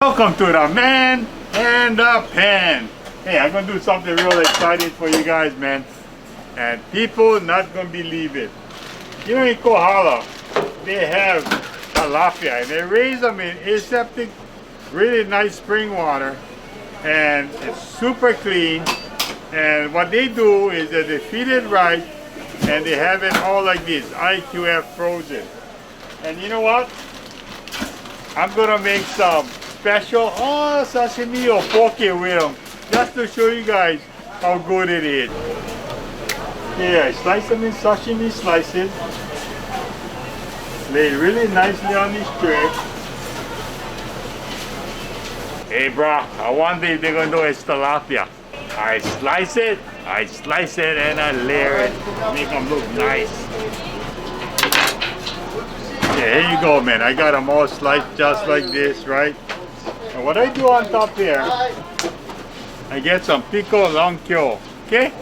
Welcome to the Man and the Pan. Hey, I'm gonna do something real exciting for you guys, man. And people not gonna believe it. You know, in Kohala, they have tilapia, and they raise them in aseptic, really nice spring water, and it's super clean. And what they do is that they feed it right, and they have it all like this, IQF frozen. And you know what? I'm gonna make some special sashimi or poke with them, just to show you guys how good it is. Yeah, I slice them in sashimi slices, lay it really nicely on this tray. Hey brah, I wonder if they're gonna do is tilapia. I slice it, and I layer it, make them look nice. Yeah, here you go, man. I got them all sliced just like this, right? And what I do on top here, I get some pickled longkyo, okay?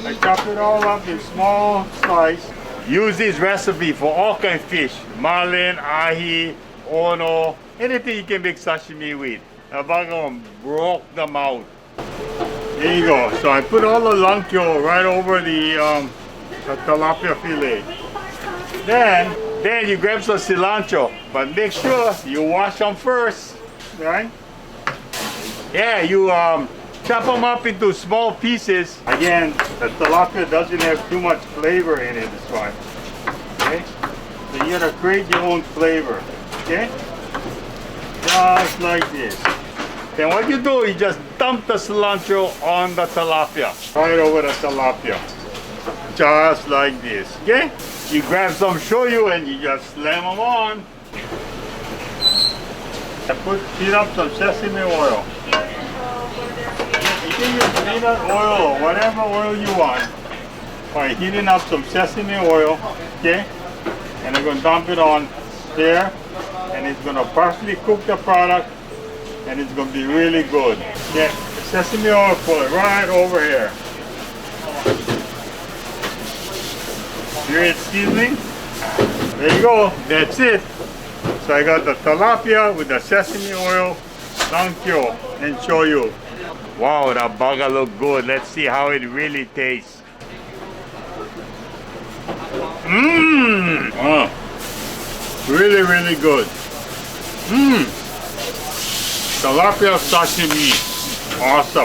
I chop it all up in small slices. Use this recipe for all kind of fish. Marlin, ahi, ono, anything you can make sashimi with. I'm gonna broke them out. There you go. So I put all the longkyo right over the tilapia fillet. Then you grab some cilantro, but make sure you wash them first, right? Yeah, you chop them up into small pieces. Again, the tilapia doesn't have too much flavor in it, this one. Okay? So you gotta create your own flavor, okay? Just like this. Then what you do, you just dump the cilantro on the tilapia, right over the tilapia. Just like this, okay? You grab some shoyu and you just slam them on. Heat up some sesame oil. You can use peanut oil or whatever oil you want. By heating up some sesame oil, okay? And I'm gonna dump it on there, and it's gonna partially cook the product, and it's gonna be really good. Yeah, sesame oil, put it right over here. Great seasoning. There you go. That's it. So I got the tilapia with the sesame oil, longkyo, and shoyu. Wow, that burger look good. Let's see how it really tastes. Mmm. Oh, really, really good. Mmm. Talapia sashimi. Awesome.